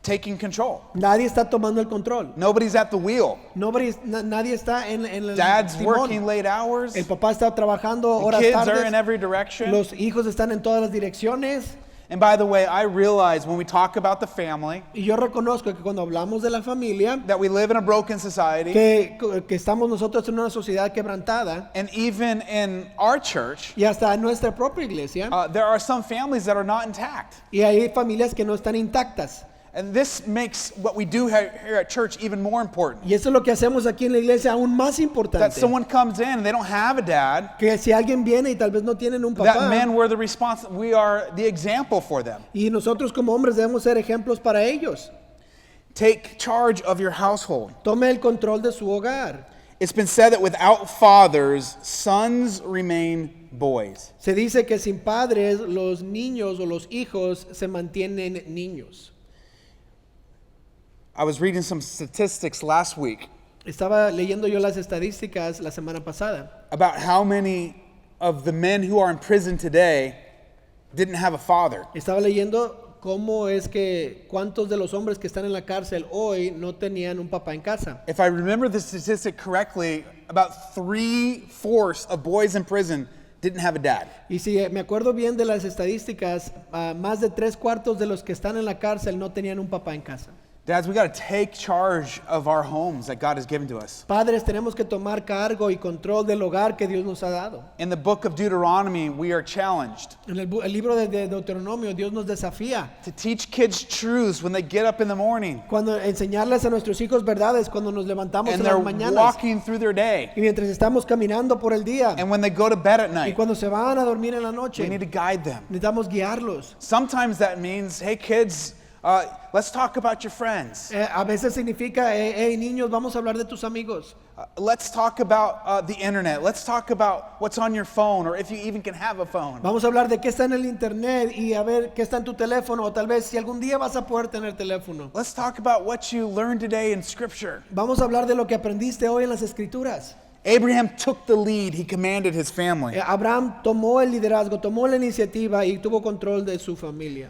taking control. Nadie está tomando el control. Nobody's at the wheel. Nadie está en el Dad's timón. working late hours. El papá está trabajando The horas kids are in tardes. every direction. Los hijos están en todas las direcciones. And by the way, I realize when we talk about the family Y yo reconozco que cuando hablamos de la familia, that we live in a broken society. que estamos nosotros en una sociedad quebrantada, And even in our church, y hasta en nuestra propia iglesia, there are some families that are not intact. y hay familias que no están intactas. And this makes what we do here at church even more important. Y eso es lo que hacemos aquí en la iglesia aún más That importante. someone comes in and they don't have a dad, Que si alguien viene y tal vez no tienen un that papá, men were we are the example for them. y nosotros como hombres debemos ser ejemplos para ellos. Take charge of your household. Tome el control de su hogar. It's been said that without fathers, sons remain boys. Se dice que sin padres los niños o los hijos se mantienen niños. I was reading some statistics last week Estaba leyendo yo las estadísticas la semana pasada about how many of the men who are in prison today didn't have a father. Estaba leyendo cómo es que cuántos de los hombres que están en la cárcel hoy no tenían un papá en casa. If I remember the statistic correctly, about 3/4 of boys in prison didn't have a dad. Y si me acuerdo bien de las estadísticas, más de 3/4 de los que están en la cárcel no tenían un papá en casa. Dads, we got to take charge of our homes that God has given to us. Padres, tenemos que tomar cargo y control del hogar que Dios nos ha dado. In the book of Deuteronomy, we are challenged En el libro de Deuteronomio, Dios nos desafía to teach kids truths when they get up in the morning cuando enseñarles a nuestros hijos verdades cuando nos levantamos and en they're las mañanas walking through their day y mientras estamos caminando por el día and when they go to bed at y night. cuando se van a dormir en la We noche. need to guide them. Necesitamos guiarlos. Sometimes that means, hey kids, let's talk about your friends. A veces significa, hey niños, vamos a hablar de tus amigos. Let's talk about the internet. Let's talk about what's on your phone, or if you even can have a phone. Vamos a hablar de qué está en el internet y a ver qué está en tu teléfono, o tal vez si algún día vas a poder tener teléfono. Let's talk about what you learned today in Scripture. Vamos a hablar de lo que aprendiste hoy en las escrituras. Abraham took the lead. He commanded his family. Abraham tomó el liderazgo, tomó la iniciativa y tuvo control de su familia.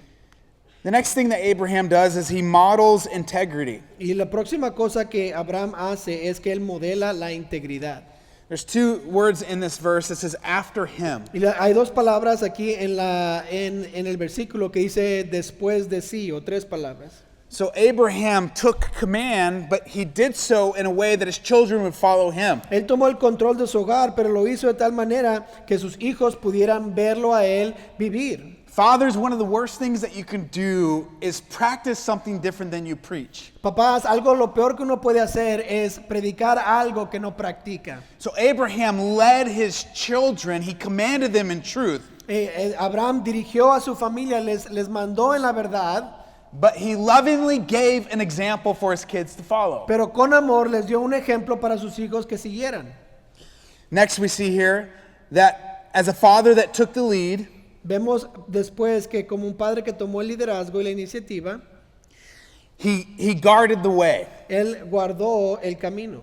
The next thing that Abraham does is he models integrity. Y la próxima cosa que Abraham hace es que él modela la integridad. There's two words in this verse that says after him. Y hay dos palabras aquí en el versículo que dice después de sí, o tres palabras. So Abraham took command, but he did so in a way that his children would follow him. Él tomó el control de su hogar, pero lo hizo de tal manera que sus hijos pudieran verlo a él vivir. Fathers, one of the worst things that you can do is practice something different than you preach. Papás, algo lo peor que uno puede hacer es predicar algo que no practica. So Abraham led his children, he commanded them in truth, Abraham dirigió a su familia, les mandó en la verdad, but he lovingly gave an example for his kids to follow. pero con amor les dio un ejemplo para sus hijos que siguieran. Next we see here that as a father that took the lead, Vemos después que como un padre que tomó el liderazgo y la iniciativa, he guarded the way. él guardó el camino.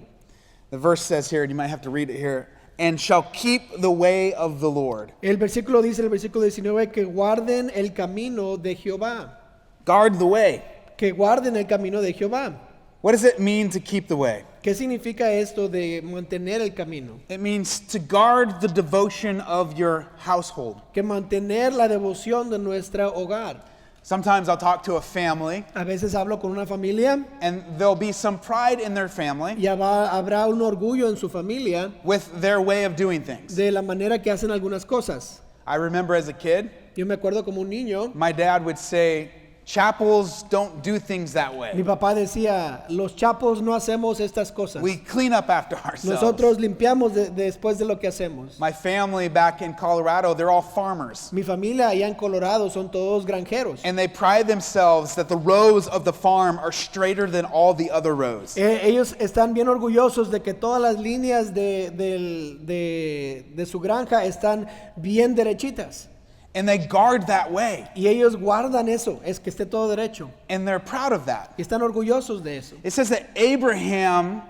The verse says here, and you might have to read it here, and shall keep the way of the Lord. El versículo dice, el versículo 19, que guarden el camino de Jehová. Guard the way. Que guarden el camino de Jehová. What does it mean to keep the way? ¿Qué significa esto de mantener el camino? It means to guard the devotion of your household. Que mantener la devoción de nuestro hogar. Sometimes I'll talk to a family, A veces hablo con una familia and there'll be some pride in their family y habrá un orgullo en su familia with their way of doing things. de la manera que hacen algunas cosas. I remember as a kid, Yo me acuerdo como un niño, my dad would say, chapels don't do things that mi way. papá decía, los chapos no hacemos estas cosas. We clean up after ourselves. Nosotros limpiamos después de lo que hacemos. My family back in Colorado, they're all farmers. Mi familia allá en Colorado son todos granjeros. And they pride themselves that the rows of the farm are straighter than all the other rows. Ellos están bien orgullosos de que todas las líneas de su granja están bien derechitas. And they guard that way. Y ellos guardan eso, es que esté todo derecho. And they're proud of that. Y están orgullosos de eso. It says that Abraham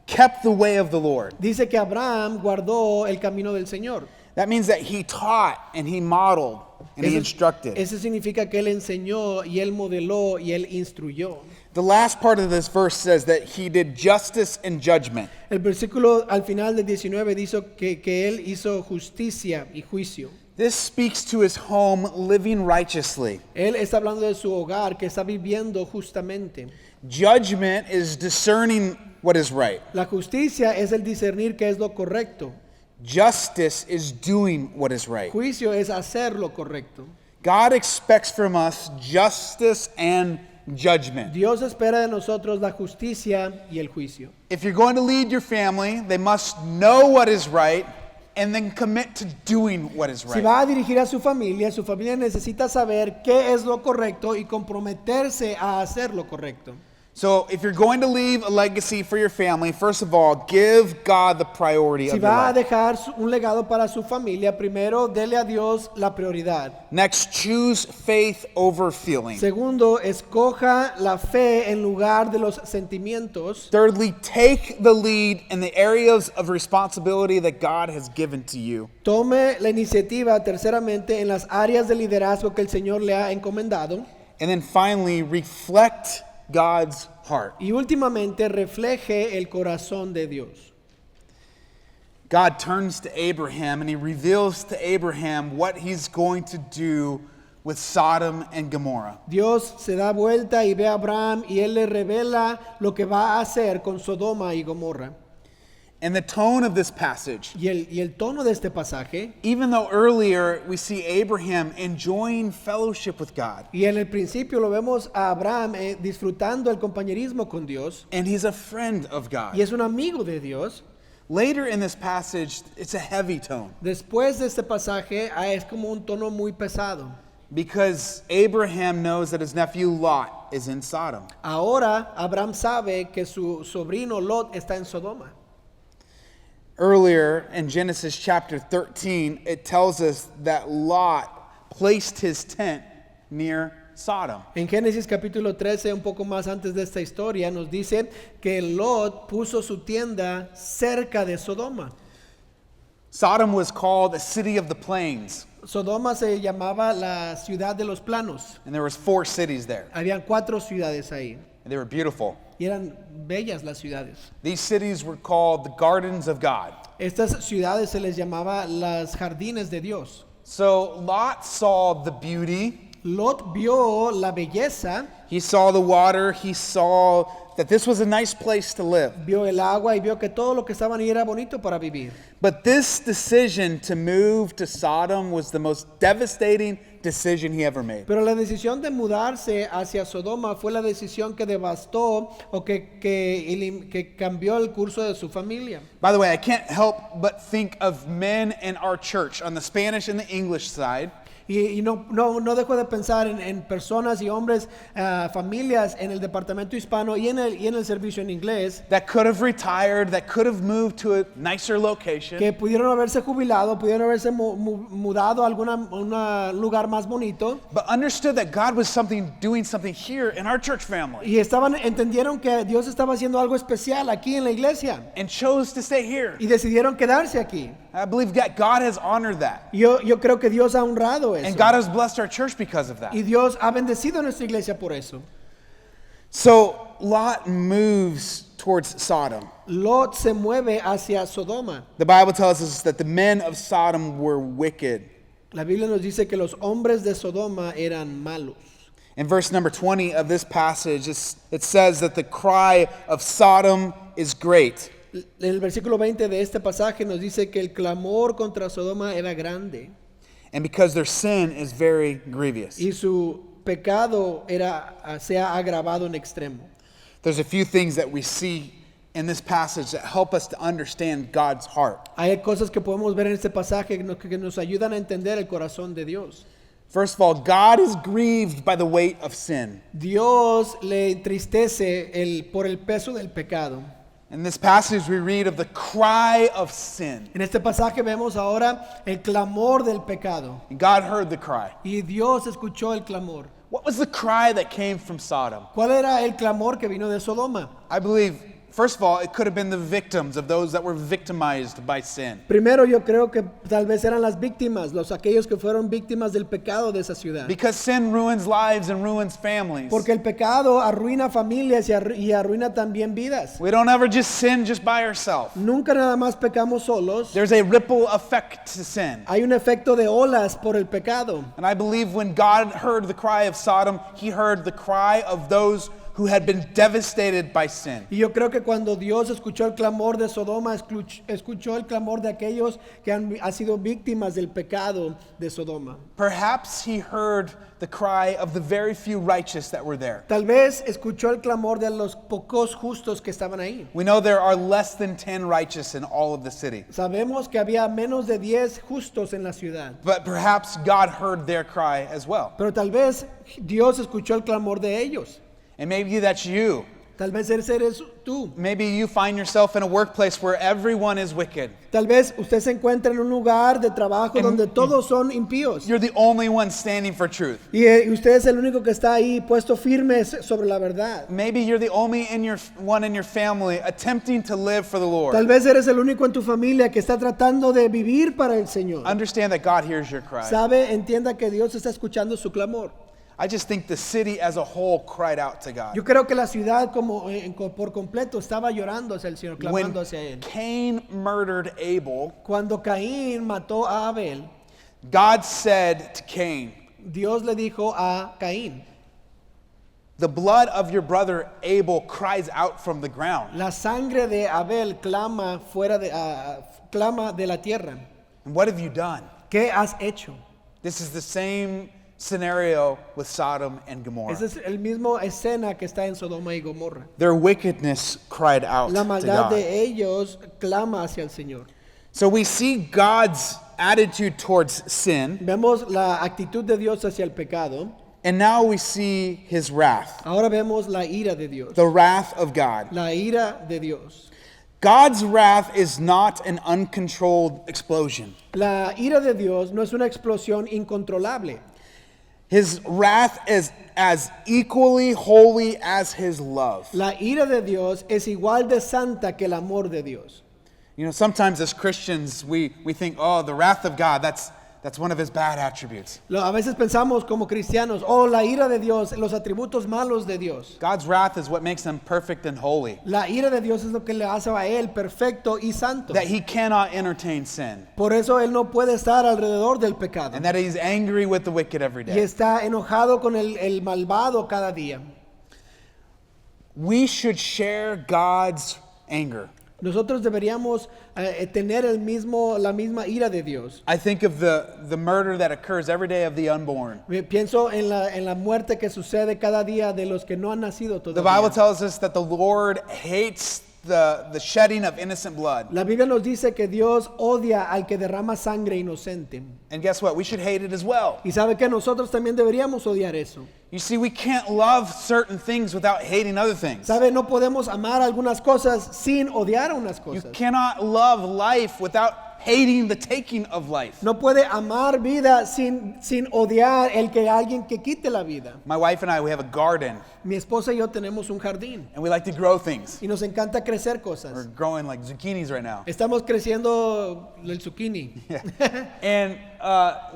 kept the way of the Lord. Dice que Abraham guardó el camino del Señor. That means that he taught and he modeled and he instructed. Eso significa que él enseñó y él modeló y él instruyó. The last part of this verse says that he did justice and judgment. El versículo al final del 19 dice que él hizo justicia y juicio. This speaks to his home living righteously. Él está hablando de su hogar que está viviendo justamente. Judgment is discerning what is right. La justicia es el discernir qué es lo correcto. Justice is doing what is right. Juicio es hacer lo correcto. God expects from us justice and judgment. Dios espera de nosotros la justicia y el juicio. If you're going to lead your family, they must know what is right and then commit to doing what is Si right. va a dirigir a su familia necesita saber qué es lo correcto y comprometerse a hacer lo correcto. So if you're going to leave a legacy for your family, first of all, give God the priority Si of your va a life. dejar un legado para su familia, primero dele a Dios la prioridad. Next, choose faith over feeling. Segundo, escoja la fe en lugar de los sentimientos. Thirdly, take the lead in the areas of responsibility that God has given to you. Tome la iniciativa, terceramente, en las áreas de liderazgo que el Señor le ha encomendado. And then finally, reflect God's heart. Y últimamente, refleje el corazón de Dios. God turns to Abraham and he reveals to Abraham what he's going to do with Sodom and Gomorrah. Dios se da vuelta y ve a Abraham y él le revela lo que va a hacer con Sodoma y Gomorra. And the tone of this passage, Y el tono de este pasaje, even though earlier we see Abraham enjoying fellowship with God, y en el principio lo vemos a Abraham disfrutando el compañerismo con Dios, and he's a friend of God. y es un amigo de Dios. Later in this passage, it's a heavy tone Después de este pasaje es como un tono muy pesado. because Abraham knows that his nephew Lot is in Sodom. Ahora Abraham sabe que su sobrino Lot está en Sodoma. Earlier in Genesis chapter 13, it tells us that Lot placed his tent near Sodom. En Génesis capítulo 13, un poco más antes de esta historia, nos dice que Lot puso su tienda cerca de Sodoma. Sodom was called a city of the plains, Sodoma se llamaba la ciudad de los planos. and there was 4 cities there, Habían 4 ciudades ahí and they were beautiful. y eran bellas las ciudades. These cities were called the gardens of God. Estas ciudades se les llamaba las jardines de Dios. So Lot saw the beauty, Lot vio la belleza, he saw the water, he saw that this was a nice place to live. vio el agua y vio que todo lo que estaban ahí era bonito para vivir. But this decision to move to Sodom was the most devastating decision he ever made. Pero la decisión de mudarse hacia Sodoma fue la decisión que devastó o que cambió el curso de su familia. By the way, I can't help but think of men in our church on the Spanish and the English side Y no dejo de pensar en personas y hombres, familias en el departamento hispano y en el servicio en inglés that could have retired, that could have moved to a nicer location, que pudieron haberse jubilado, pudieron haberse mudado a un lugar más bonito but understood that God was doing something here in our church family, y entendieron que Dios estaba haciendo algo especial aquí en la iglesia and chose to stay here. y decidieron quedarse aquí. I believe that God has honored that, Yo creo que Dios ha honrado eso. and God has blessed our church because of that. Y Dios ha bendecido a nuestra iglesia por eso. So Lot moves towards Sodom. Lot se mueve hacia Sodoma. The Bible tells us that the men of Sodom were wicked. La Biblia nos dice que los hombres de Sodoma eran malos. In verse number 20 of this passage, it says that the cry of Sodom is great. En el versículo 20 de este pasaje nos dice que el clamor contra Sodoma era grande And because their sin is very grievous. y su pecado se ha agravado en extremo. There's a few things that we see in this passage that help us to understand God's heart. Hay cosas que podemos ver en este pasaje que nos ayudan a entender el corazón de Dios. First of all, God is grieved by the weight of sin. Dios le entristece por el peso del pecado. In this passage, we read of the cry of sin. En este pasaje vemos ahora el clamor del pecado. And God heard the cry. Y Dios escuchó el clamor. What was the cry that came from Sodom? ¿Cuál era el clamor que vino de Sodoma? I believe, first of all, it could have been the victims of those that were victimized by sin. Primero yo creo que tal vez eran las víctimas, aquellos que fueron víctimas del pecado de esa ciudad. Because sin ruins lives and ruins families. Porque el pecado arruina familias y arruina también vidas. We don't ever just sin just by ourselves. Nunca nada más pecamos solos. There's a ripple effect to sin. Hay un efecto de olas por el pecado. And I believe when God heard the cry of Sodom, he heard the cry of those who had been devastated by sin. Y yo creo que cuando Dios escuchó el clamor de Sodoma, escuchó el clamor de aquellos que han sido víctimas del pecado de Sodoma. Perhaps he heard the cry of the very few righteous that were there. Tal vez escuchó el clamor de los pocos justos que estaban ahí. We know there are less than 10 righteous in all of the city. Sabemos que había menos de 10 justos en la ciudad. But perhaps God heard their cry as well. Pero tal vez Dios escuchó el clamor de ellos. And maybe that's you. Tal vez eres tú. Maybe you find yourself in a workplace where everyone is wicked. Tal vez usted se encuentra en un lugar de trabajo donde todos son impíos. You're the only one standing for truth. Y usted es el único que está ahí puesto firme sobre la verdad. Maybe you're the only one in your family attempting to live for the Lord. Tal vez eres el único en tu familia que está tratando de vivir para el Señor. Understand that God hears your cry. Entienda que Dios está escuchando su clamor. I just think the city as a whole cried out to God. Yo creo que la ciudad por completo estaba llorando hacia el Señor, When clamando hacia él. Cain murdered Abel, Cuando Caín mató a Abel, God said to Cain, Dios le dijo a Caín, the blood of your brother Abel cries out from the ground. la sangre de Abel clama clama de la tierra. And what have you done? ¿Qué has hecho? This is the same scenario with Sodom and Gomorrah. Esa es el mismo escena que está en Sodoma y Gomorra. Their wickedness cried out La to maldad God. de ellos clama hacia el Señor. So we see God's attitude towards sin, Vemos la actitud de Dios hacia el pecado. and now we see his wrath, Ahora vemos la ira de Dios. the wrath of God. La ira de Dios. God's wrath is not an uncontrolled explosion. La ira de Dios no es una explosión incontrolable. His wrath is as equally holy as his love. La ira de Dios es igual de santa que el amor de Dios. You know, sometimes as Christians, we think, oh, the wrath of God, that's one of his bad attributes. A veces pensamos como cristianos, la ira de Dios, los atributos malos de Dios. God's wrath is what makes him perfect and holy, La ira de Dios es lo que le hace a él perfecto y santo. that he cannot entertain sin, Por eso él no puede estar alrededor del pecado. and that he's angry with the wicked every Y day. está enojado con el malvado cada día. We should share God's anger. Nosotros deberíamos tener la misma ira de Dios. I think of the murder that occurs every day of the unborn. Pienso en la muerte que sucede cada día de los que no han nacido The Bible todavía. tells us that the Lord hates the shedding of innocent blood. La Biblia nos dice que Dios odia al que derrama sangre inocente. And guess what? We should hate it as well. Y sabe que nosotros también deberíamos odiar eso. You see, we can't love certain things without hating other things. Sabe, no podemos amar algunas cosas sin odiar unas You cosas. cannot love life without hating the taking of life. No puede amar vida sin odiar el que alguien que quite la vida. My wife and I, we have a garden, Mi esposa y yo tenemos un jardín and we like to grow things. y nos encanta crecer We're cosas. growing like zucchinis right now. Estamos creciendo el zucchini. And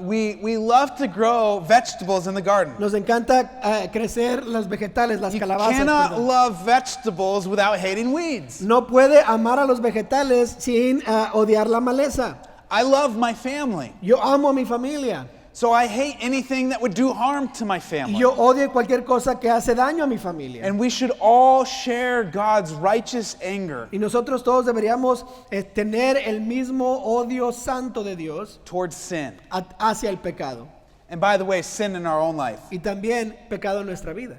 we love to grow vegetables in the garden. Nos encanta crecer los vegetales, las You calabazas. cannot perdón. love vegetables without hating weeds. No puede amar a los vegetales sin odiar la maleza. I love my family. Yo amo a mi familia. So I hate anything that would do harm to my Y family. yo odio cualquier cosa que hace daño a mi familia. And we should all share God's righteous anger Y nosotros todos deberíamos tener el mismo odio santo de Dios towards sin. hacia el pecado. And by the way, sin in our own life. Y también pecado en nuestra vida.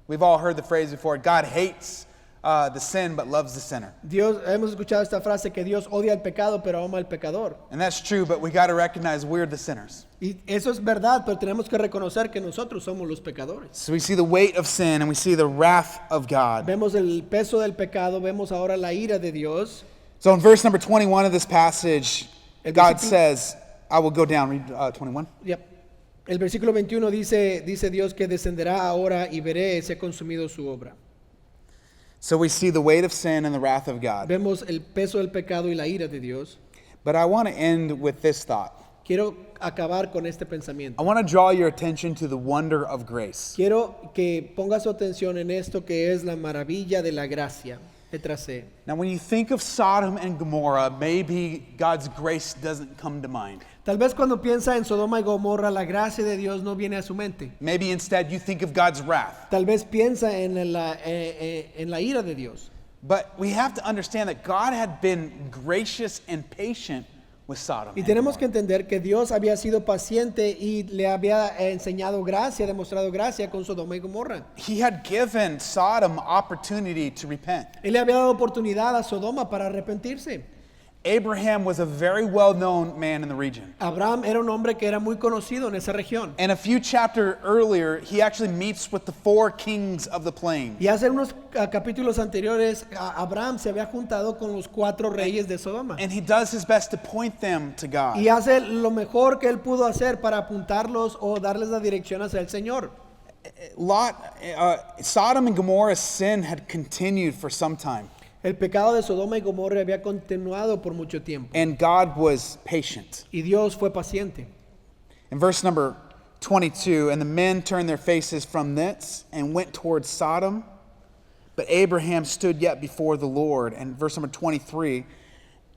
We've all heard the phrase before, God hates the sin but loves the sinner. Hemos escuchado esta frase que Dios odia el pecado pero ama al pecador. And that's true, but we got to recognize we're the sinners. Y eso es verdad, pero tenemos que reconocer que nosotros somos los pecadores. So we see the weight of sin and we see the wrath of God. Vemos el peso del pecado, vemos ahora la ira de Dios. So in verse number 21 of this passage, El God versículo- says, I will go down, read 21. Yep. El versículo 21 dice Dios que descenderá ahora y veré si ha consumido su obra. So we see the weight of sin and the wrath of God. Vemos el peso del pecado y la ira de Dios. But I want to end with this thought. Quiero acabar con este I pensamiento. want to draw your attention to the wonder of grace. Quiero que ponga su atención en esto que es la maravilla de la gracia. Letra C. Now, when you think of Sodom and Gomorrah, maybe God's grace doesn't come to mind. Tal vez cuando piensa en Sodoma y Gomorra, la gracia de Dios no viene a su mente. Maybe instead you think of God's wrath. Tal vez piensa en la ira de Dios. But we have to understand that God had been gracious and patient with Sodom. Y and tenemos que Gomorrah. entender que Dios había sido paciente y le había enseñado gracia, demostrado gracia con Sodoma y Gomorra. He had given Sodom opportunity to repent. Él le había dado oportunidad a Sodoma para arrepentirse. Abraham was a very well-known man in the region. Abraham era un hombre que era muy conocido en esa región. And a few chapters earlier, he actually meets with the 4 kings of the plain. Y hace unos capítulos anteriores, Abraham se había juntado con los 4 reyes de Sodoma. And he does his best to point them to God. Y hace lo mejor que él pudo hacer para apuntarlos o darles la dirección hacia el Señor. Sodom and Gomorrah's sin had continued for some time. El pecado de Sodoma y Gomorra había continuado por mucho tiempo. And God was patient. Y Dios fue paciente. In verse number 22, and the men turned their faces from thence and went towards Sodom. But Abraham stood yet before the Lord. And verse number 23,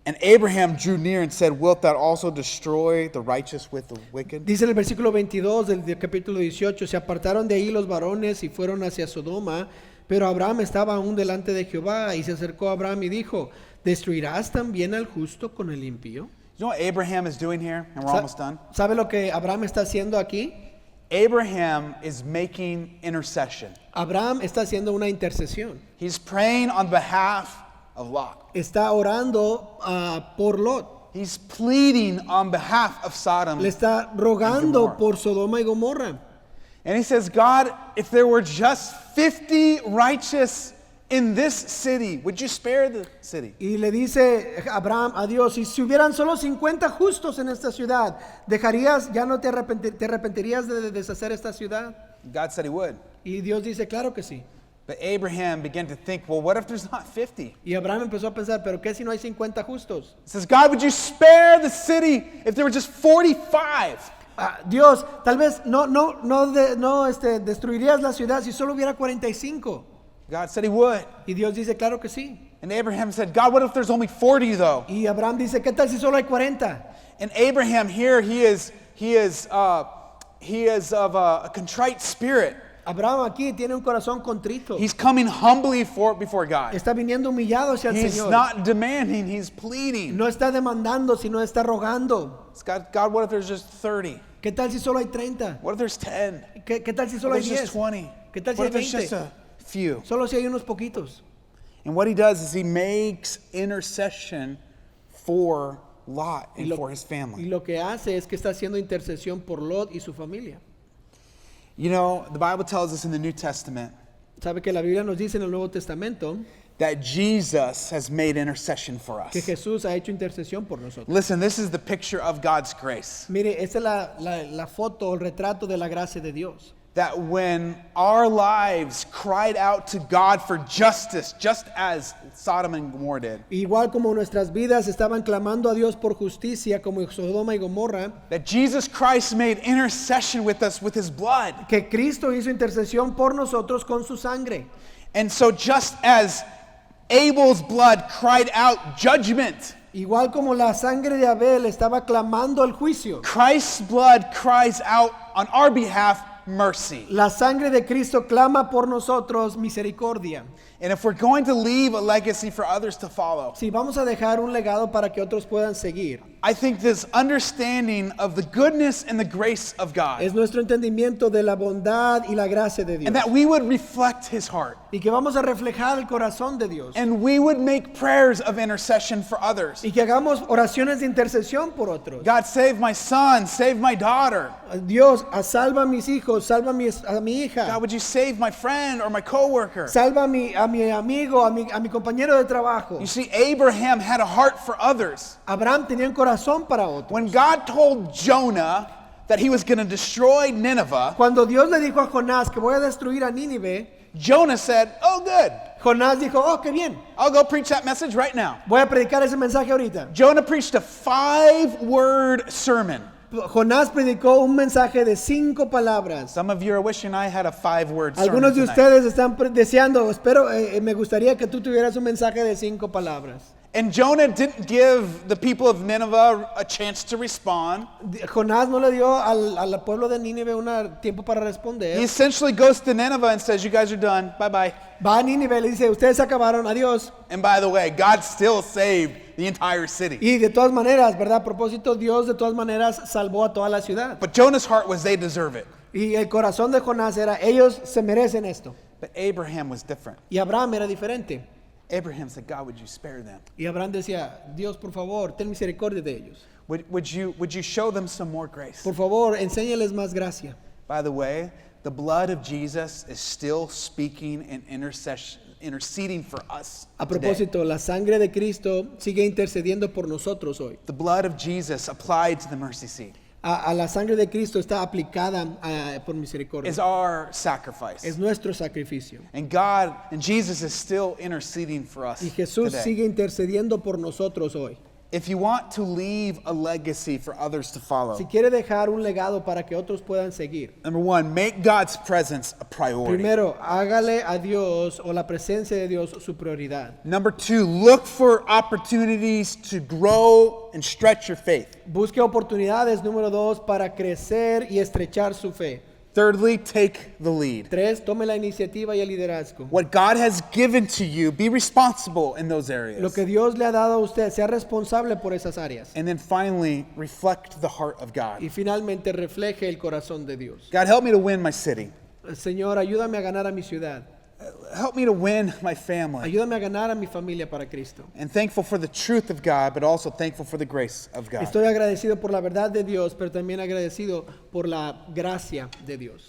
and Abraham drew near and said, wilt thou also destroy the righteous with the wicked? Dice en el versículo 22 del capítulo 18, se apartaron de ahí los varones y fueron hacia Sodoma, pero Abraham estaba aún delante de Jehová y se acercó a Abraham y dijo, ¿destruirás también al justo con el impío? You know what Abraham is doing here? And we're almost done. ¿Sabe lo que Abraham está haciendo aquí? Abraham is making intercession. Abraham está haciendo una intercesión. He's praying on behalf of Lot. Está orando por Lot. He's pleading on behalf of Sodom. Le está And rogando Gomorrah. por Sodoma y Gomorra. And he says, God, if there were just 50 righteous in this city, would you spare the city? Y le dice Abraham a Dios, y si hubieran solo 50 justos en esta ciudad, ¿dejarías, ya no te arrepentirías de deshacer esta ciudad? God said he would. Y Dios dice, claro que sí. But Abraham began to think, well, what if there's not 50? Y Abraham empezó a pensar, ¿pero qué si no hay 50 justos? He says, God, would you spare the city if there were just 45? Dios, tal vez destruirías la ciudad si solo hubiera 45. God said he would. Y Dios dice, claro que sí. And Abraham said, God, what if there's only 40 though? Y Abraham dice, ¿qué tal si solo hay 40? And Abraham here, he is of a contrite spirit. Abraham aquí tiene un corazón contrito. He's coming humbly before God. Está viniendo humillado hacia el He's Señor. not demanding, he's pleading. No está demandando, sino está rogando. It's God, what if there's just 30? ¿Qué tal si solo hay 30? What if there's 10? ¿Qué tal si solo What hay if there's just 10? 20? ¿Qué tal si What hay if there's 20? just a few? Solo si hay unos poquitos. And what he does is he makes intercession for Lot and for his Y family. lo que hace es que está haciendo intercesión por Lot y su familia. You know, the Bible tells us in the New Testament Sabe que la Biblia nos dice en el Nuevo Testamento that Jesus has made intercession for que us. Jesús ha hecho intercesión por nosotros. Listen, this is the picture of God's grace. Mire, esta es la foto, el retrato de la gracia de Dios. That when our lives cried out to God for justice, just as Sodom and Gomorrah did, Igual como nuestras vidas estaban clamando a Dios por justicia, como Sodoma y Gomorra, that Jesus Christ made intercession with us with his blood. que Cristo hizo intercesión por nosotros con su sangre. And so just as Abel's blood cried out judgment, Igual como la sangre de Abel estaba clamando el juicio, Christ's blood cries out on our behalf mercy. la sangre de Cristo clama por nosotros misericordia. And if we're going to leave a legacy for others to follow, Si vamos a dejar un legado para que otros puedan seguir, I think this understanding of the goodness and the grace of God, es nuestro entendimiento de la bondad y la gracia de Dios. and that we would reflect His heart, Y que vamos a reflejar el corazón de Dios. and we would make prayers of intercession for others. Y que hagamos oraciones de intercesión por otros. God, save my son, save my daughter. Dios, salva a mis hijos, salva a mi hija. God, would you save my friend or my coworker? Salva a mi amigo, a mi compañero de trabajo. You see, Abraham had a heart for others. Abraham tenía un corazón para otros. When God told Jonah that he was going to destroy Nineveh, Cuando Dios le dijo a Jonás que voy a destruir a Nínive, Jonah said, "Oh, good. Jonás dijo, oh, qué bien, I'll go preach that message right now." voy a predicar ese mensaje ahorita. Jonah preached a 5-word sermon. Jonás predicó un mensaje de 5 palabras. Some of you are wishing I had a 5-word sermon Algunos de tonight. ustedes están deseando, espero, me gustaría que tú tuvieras un mensaje de 5 palabras. And Jonah didn't give the people of Nineveh a chance to respond. Jonás no le dio al pueblo de Nínive un tiempo para He responder. essentially goes to Nineveh and says, "You guys are done. Bye-bye." Va a Nínive y le dice, ustedes acabaron, adiós. And by the way, God still saved the entire city. Y de todas maneras, ¿verdad? A propósito, Dios de todas maneras salvó a toda la ciudad. But Jonah's heart was they deserve it. Y el corazón de Jonás era, ellos se merecen esto. But Abraham was different. Y Abraham era diferente. Abraham said, "God, would you spare them? Y Abraham decía, Dios, por favor, ten misericordia de ellos. Would you show them some more grace?" Por favor, enséñales más gracia. By the way, the blood of Jesus is still speaking and interceding for us A today. propósito, la sangre de Cristo sigue intercediendo por nosotros hoy. The blood of Jesus applied to the mercy seat A la sangre de Cristo está aplicada por misericordia. is our sacrifice. Es nuestro sacrificio. And God and Jesus is still interceding for us Y Jesús today. sigue intercediendo por nosotros hoy. If you want to leave a legacy for others to follow, Si quiere dejar un legado para que otros puedan seguir, number one, make God's presence a priority. primero, hágale a Dios o la presencia de Dios su prioridad. Number two, look for opportunities to grow and stretch your faith. Busque oportunidades, número 2, para crecer y estrechar su fe. Thirdly, take the lead. 3, tome la iniciativa y el liderazgo. What God has given to you, be responsible in those Lo areas. que Dios le ha dado a usted, sea responsable por esas áreas. And then finally, reflect the heart of God. Y finalmente refleje el corazón de Dios. God, help me to win my city. Señor, ayúdame a ganar a mi ciudad. Help me to win my family. Ayúdame a ganar a mi familia para Cristo. And thankful for the truth of God, but also thankful for the grace of God. Estoy agradecido por la verdad de Dios, pero también agradecido por la gracia de Dios.